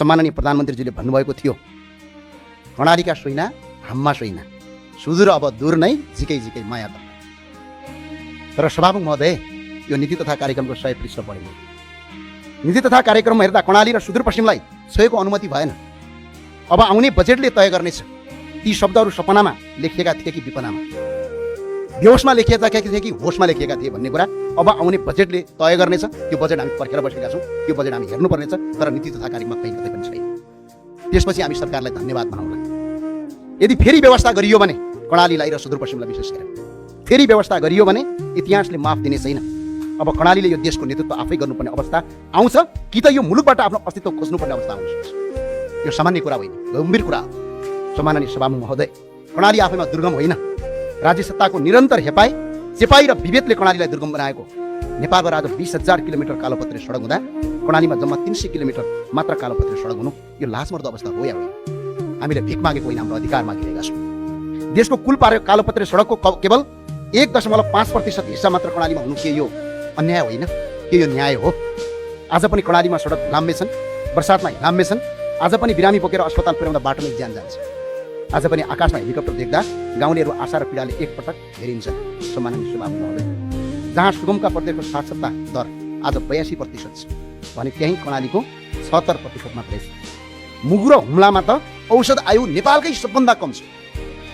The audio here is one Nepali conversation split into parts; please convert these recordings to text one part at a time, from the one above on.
सम्माननीय प्रधानमन्त्रीजीले भन्नुभएको थियो, कर्णालीका सोइना हाम्मा सोइना, सुदूर अब दूर नै झिकै झिकै माया त। तर सभामुख महोदय, यो नीति तथा कार्यक्रमको 100 पृष्ठ पढ्यो। नीति तथा कार्यक्रममा हेर्दा कर्णाली र सुदूरपश्चिमलाई छोएको अनुमति भएन। अब आउने बजेटले तय गर्नेछ ती शब्दहरू सपनामा लेखिएका थिए कि विपनामा, बेहोसमा लेखिएका थिए कि होसमा लेखिएका थिए भन्ने कुरा अब आउने बजेटले तय गर्नेछ। त्यो बजेट हामी पर्खेर बसेका छौँ, त्यो बजेट हामी हेर्नुपर्नेछ। तर नीति तथा कार्यक्रममा कहीँ कतै पनि छैन। त्यसपछि हामी सरकारलाई धन्यवाद भनौँला। यदि फेरि व्यवस्था गरियो भने कर्णालीलाई र सुदूरपश्चिमलाई विशेष गरेर फेरि व्यवस्था गरियो भने इतिहासले माफ दिने छैन। अब कर्णालीले यो देशको नेतृत्व आफै गर्नुपर्ने अवस्था आउँछ कि त यो मुलुकबाट आफ्नो अस्तित्व खोज्नुपर्ने अवस्था आउँछ। यो सामान्य कुरा होइन, गम्भीर कुरा हो। सम्माननीय सभामुख महोदय, कर्णाली आफैमा दुर्गम होइन। राज्य सत्ताको निरन्तर हेपाई चेपाई र विभेदले कर्णालीलाई दुर्गम बनाएको। नेपालको आज 20,000 किलोमिटर कालोपत्रे सडक हुँदा कर्णालीमा जम्मा 300 किलोमिटर मात्र कालोपत्रे सडक हुनु यो लाजमर्दो अवस्था हो या होइन? हामीले भिख मागेको होइन, हाम्रो अधिकार मागिरहेका छौँ। देशको कुल कालोपत्रे सडकको केवल 1.5% हिस्सा मात्र कर्णालीमा हुनु के यो अन्याय होइन? के यो न्याय हो? आज पनि कर्णालीमा सडक लाम्मे छन्, बर्सातमा लाम्मे छन्। आज पनि बिरामी बोकेर अस्पताल पुर्याउँदा बाटोमै ज्यान जान्छ। आज पनि आकाशमा हेलिकप्टर देख्दा गाउँलेहरू आशा र पीडाले एकपटक हेरिन्छन्। सम्माननीय सभामुख महोदय, जहाँ सुगमका प्रदेशको साक्षरता दर आज 82% छ भने त्यही कर्णालीको 76% मात्रै छ। मुगु र हुम्लामा त औषध आयु नेपालकै सबभन्दा कम छ।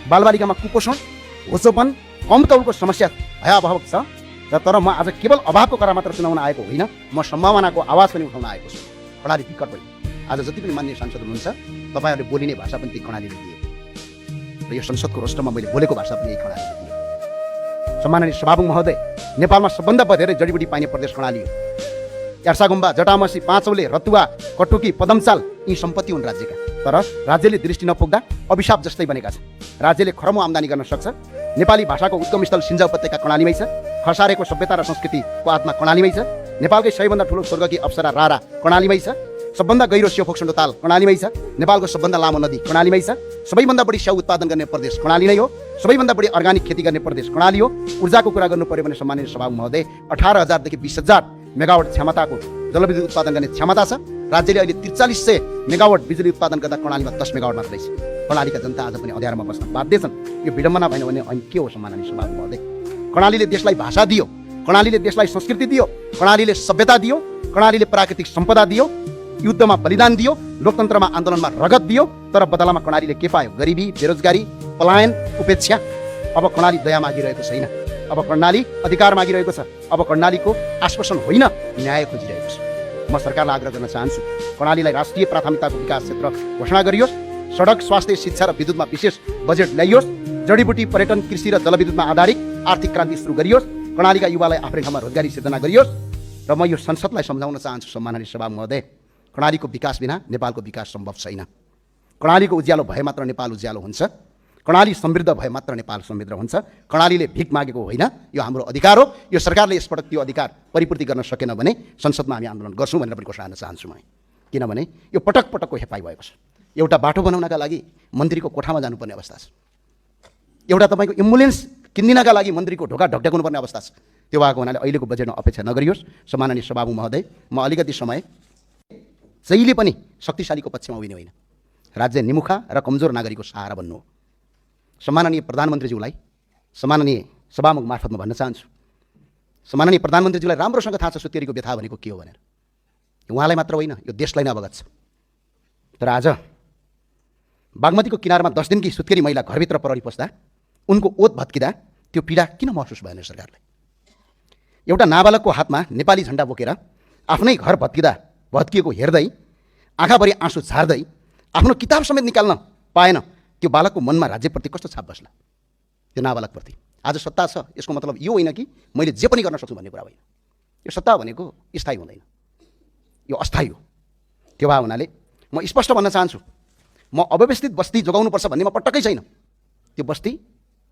बालबालिकामा कुपोषण, होचोपन, कम तौलको समस्या भयावह छ। तर म आज केवल अभावको कुरा मात्र सुनाउन आएको होइन, म सम्भावनाको आवाज पनि उठाउन आएको छु। कर्णाली विकट पनि आज जति पनि मान्य सांसद हुनुहुन्छ, तपाईँहरूले बोलिने भाषा पनि त्यही कर्णालीले दिए र यो संसदको रोस्टरमा मैले बोलेको भाषा पनि यही कर्णालीले दिए। सम्माननीय सभामुख महोदय, नेपालमा सबभन्दा धेरै जडीबुटी पाइने प्रदेश कर्णाली हो। यार्सागुम्बा, जटामसी, पाँचौले, रतुवा, कटुकी, पदमचाल यी सम्पत्ति हुन् राज्यका। तर राज्यले दृष्टि नपुग्दा अभिशाप जस्तै बनेका छन्। राज्यले खरमो आम्दानी गर्न सक्छ। नेपाली भाषाको उद्गम स्थल सिन्जा उपत्यका कर्णालीमै छ। खसारेको सभ्यता र संस्कृतिको आत्मा कर्णालीमै छ। नेपालकै सबैभन्दा ठुलो स्वर्गकी अप्सरा रारा कर्णालीमै छ। सबभन्दा गहिरो स्याउ फोक्सोन्डो ताल कर्णालीमै छ। नेपालको सबभन्दा लामो नदी कर्णालीमै छ। सबैभन्दा बढी स्याउ उत्पादन गर्ने प्रदेश कर्णाली नै हो। सबैभन्दा बढी अर्गानिक खेती गर्ने प्रदेश कर्णाली हो। ऊर्जाको कुरा गर्नु पर्यो भने सम्माननीय सभामुख महोदय, 18,000 देखि 20,000 मेगावाट क्षमताको जलविद्युत उत्पादन गर्ने क्षमता छ। राज्यले अहिले 4300 मेगावाट बिजुली उत्पादन गर्दा कर्णालीमा 10 मेगावाट मात्रै छ। कर्णालीका जनता आज पनि अँध्यारोमा बस्न बाध्य छन्। यो विडम्बना भएन भने अनि के हो सम्माननीय सभामुख महोदय? कर्णालीले देशलाई भाषा दियो, कर्णालीले देशलाई संस्कृति दियो, कर्णालीले सभ्यता दियो, कर्णालीले प्राकृतिक सम्पदा दियो, युद्धमा बलिदान दियो, लोकतन्त्रमा आन्दोलनमा रगत दियो। तर बदलामा कर्णालीले के पायो? गरिबी, बेरोजगारी, पलायन, उपेक्षा। अब कर्णाली दया मागिरहेको छैन। अब कर्णाली अधिकार मागिरहेको छ। अब कर्णालीको आश्वासन होइन, न्याय खोजिरहेको छ। म सरकारलाई आग्रह गर्न चाहन्छु, कर्णालीलाई राष्ट्रिय प्राथमिकताको विकास क्षेत्र घोषणा गरियोस्। सडक, स्वास्थ्य, शिक्षा र विद्युतमा विशेष बजेट ल्याइयोस्। जडीबुटी, पर्यटन, कृषि र जलविद्युतमा आधारित आर्थिक क्रान्ति सुरु गरियोस्। कर्णालीका युवालाई आफ्नै ठाउँमा रोजगारी सिर्जना गरियोस्। र म यो संसदलाई सम्झाउन चाहन्छु, सम्माननीय सभामुख महोदय, कर्णालीको विकास बिना नेपालको विकास सम्भव छैन। कर्णालीको उज्यालो भए मात्र नेपाल उज्यालो हुन्छ। कर्णाली समृद्ध भए मात्र नेपाल समृद्ध हुन्छ। कर्णालीले भिख मागेको होइन, यो हाम्रो अधिकार हो। यो सरकारले यसपटक त्यो अधिकार परिपूर्ति गर्न सकेन भने संसदमा हामी आन्दोलन गर्छौँ भनेर पनि घोषणा गर्न चाहन्छु म। किनभने यो पटक पटकको हेपाइ भएको छ। एउटा बाटो बनाउनका लागि मन्त्रीको कोठामा जानुपर्ने अवस्था छ। एउटा तपाईँको एम्बुलेन्स किन्दिनका लागि मन्त्रीको ढोका ढकढक्नु पर्ने अवस्था छ। त्यो भएको हुनाले अहिलेको बजेटमा अपेक्षा नगरियोस्। सम्माननीय सभामुख महोदय, म अलिकति समय जहिले पनि शक्तिशालीको पक्षमा उभिने होइन, राज्य निमुखा र कमजोर नागरिकको सहारा बन्नु हो। सम्माननीय प्रधानमन्त्रीज्यूलाई सम्माननीय सभामुख मार्फत म भन्न चाहन्छु, सम्माननीय प्रधानमन्त्रीज्यूलाई राम्रोसँग थाहा छ सुत्केरीको व्यथा भनेको के हो भनेर। उहाँलाई मात्र होइन, यो देशलाई नै अवगत छ। तर आज बागमतीको किनारमा 10 दिनकी सुत्केरी महिला घरभित्र पररी पस्दा उनको ओत भत्किँदा त्यो पीडा किन महसुस भएन सरकारलाई? एउटा नाबालकको हातमा नेपाली झन्डा बोकेर आफ्नै घर भत्किएको हेर्दै आँखाभरि आँसु झार्दै आफ्नो किताब समेत निकाल्न पाएन, त्यो बालकको मनमा राज्यप्रति कस्तो छाप बस्ला? त्यो नाबालकप्रति आज सत्ता छ, यसको मतलब यो होइन कि मैले जे पनि गर्न सक्छु भन्ने कुरा होइन। यो सत्ता भनेको स्थायी हुँदैन, यो अस्थायी हो। त्यो भए हुनाले म स्पष्ट भन्न चाहन्छु, म अव्यवस्थित बस्ती जोगाउनुपर्छ भन्नेमा पटक्कै छैन। त्यो बस्ती,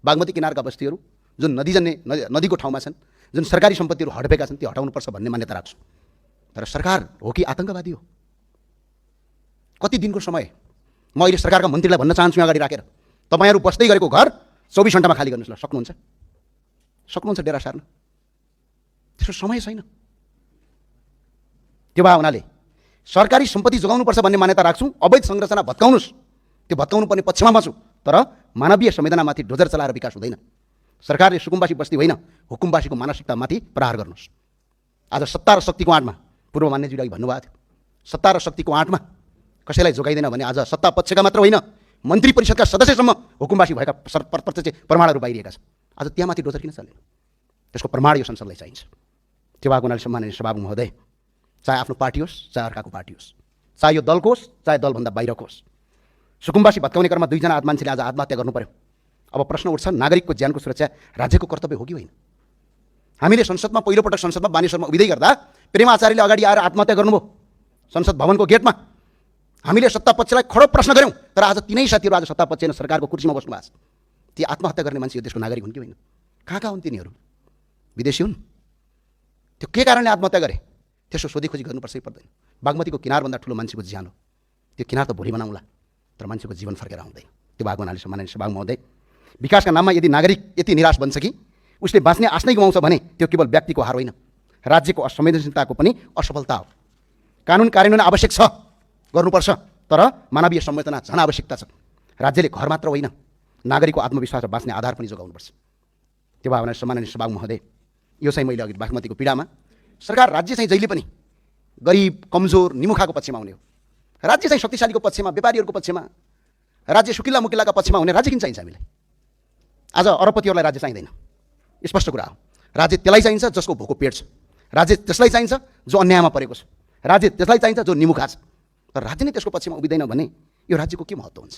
बागमती किनारका बस्तीहरू जुन नदीको ठाउँमा छन्, जुन सरकारी सम्पत्तिहरू हडपेका छन्, त्यो हटाउनुपर्छ भन्ने मान्यता राख्छु। तर सरकार हो कि आतङ्कवादी हो? कति दिनको समय? म अहिले सरकारका मन्त्रीलाई भन्न चाहन्छु अगाडि राखेर, तपाईँहरू बस्दै गरेको घर 24 घण्टामा खाली गर्नुहोस् ल। सक्नुहुन्छ डेरा सार्न? त्यसको समय छैन। त्यो भए हुनाले सरकारी सम्पत्ति जोगाउनुपर्छ भन्ने मान्यता राख्छु, अवैध संरचना भत्काउनुहोस्, त्यो भत्काउनु पर्ने पक्षमा म छु, तर मानवीय संवेदनामाथि डोजर चलाएर विकास हुँदैन। सरकारले सुकुम्बासी बस्ती होइन, हुकुमबासीको मानसिकतामाथि प्रहार गर्नुहोस्। आज सत्ता र शक्तिको आँटमा पूर्व मान्यजीले अघि भन्नुभएको थियो, सत्ता र शक्तिको आँटमा कसैलाई जोगाइदैन भने आज सत्ता पक्षका मात्र होइन, मन्त्री परिषदका सदस्यसम्म हुकुमबासी भएका प्रत्यक्ष प्रमाणहरू बाहिरिएका छन्। आज त्यहाँमाथि डोजर किन चल्दैन? त्यसको प्रमाण यो संसदलाई चाहिन्छ। त्यो भएको हुनाले सम्माननीय सभामुख महोदय, चाहे आफ्नो पार्टी होस्, चाहे अर्काको पार्टी होस्, चाहे यो दलको होस्, चाहे दलभन्दा बाहिरको होस्, सुकुम्बासी भत्काउने क्रममा 2 जना मान्छेले आज आत्महत्या गर्नु पर्यो। अब प्रश्न उठ्छ, नागरिकको ज्यानको सुरक्षा राज्यको कर्तव्य हो कि होइन? हामीले संसदमा पहिलोपटक संसदमा बानेश्वरमा उभिँदै गर्दा प्रेम आचार्यले अगाडि आएर आत्महत्या गर्नुभयो संसद भवनको गेटमा। हामीले सत्तापक्षलाई खडो प्रश्न गऱ्यौँ, तर आज तिनै साथीहरू आज सत्तापक्ष होइन सरकारको कुर्सीमा बस्नु भएको छ। ती आत्महत्या गर्ने मान्छे यो देशको नागरिक हुन् कि होइन? कहाँ हुन् तिनीहरू? विदेशी हुन्? त्यो के कारणले आत्महत्या गरे त्यसो सोधीखोजी गर्नुपर्छ कि पर्दैन? बागमतीको किनारभन्दा ठुलो मान्छेको ज्यान हो, त्यो किनार त भोलि बनाउँला, तर मान्छेको जीवन फर्केर आउँदैन। त्यो भएको हुनाले सम्माननीय सभामुख महोदय, विकासका नाममा यदि नागरिक यति निराश बन्छ कि उसले बाँच्ने आश नै गुमाउँछ भने त्यो केवल व्यक्तिको हार होइन, राज्यको असंवेदनशीलताको पनि असफलता हो। कानुन कार्यान्वयन आवश्यक छ, गर्नुपर्छ, तर मानवीय संवेदना झन् आवश्यकता छ। राज्यले घर मात्र होइन, नागरिकको आत्मविश्वास र बाँच्ने आधार पनि जोगाउनुपर्छ। त्यो भावना सम्माननीय सभामुख महोदय, यो चाहिँ मैले अघि बागमतीको पीडामा सरकार राज्य चाहिँ जहिले पनि गरिब कमजोर निमुखाको पक्षमा हुने हो। राज्य चाहिँ शक्तिशालीको पक्षमा, व्यापारीहरूको पक्षमा, राज्य सुकिल्ला मुकिल्लाका पक्षमा हुने राज्य किन चाहिन्छ हामीलाई? आज अरबपतिहरूलाई राज्य चाहिँदैन, स्पष्ट कुरा हो। राज्य त्यसलाई चाहिन्छ जसको भोको पेट छ, राज्य त्यसलाई चाहिन्छ जो अन्यायमा परेको छ, राज्य त्यसलाई चाहिन्छ जो निमुखा छ। तर राज्य नै त्यसको पक्षमा उभिँदैन भने यो राज्यको के महत्त्व हुन्छ?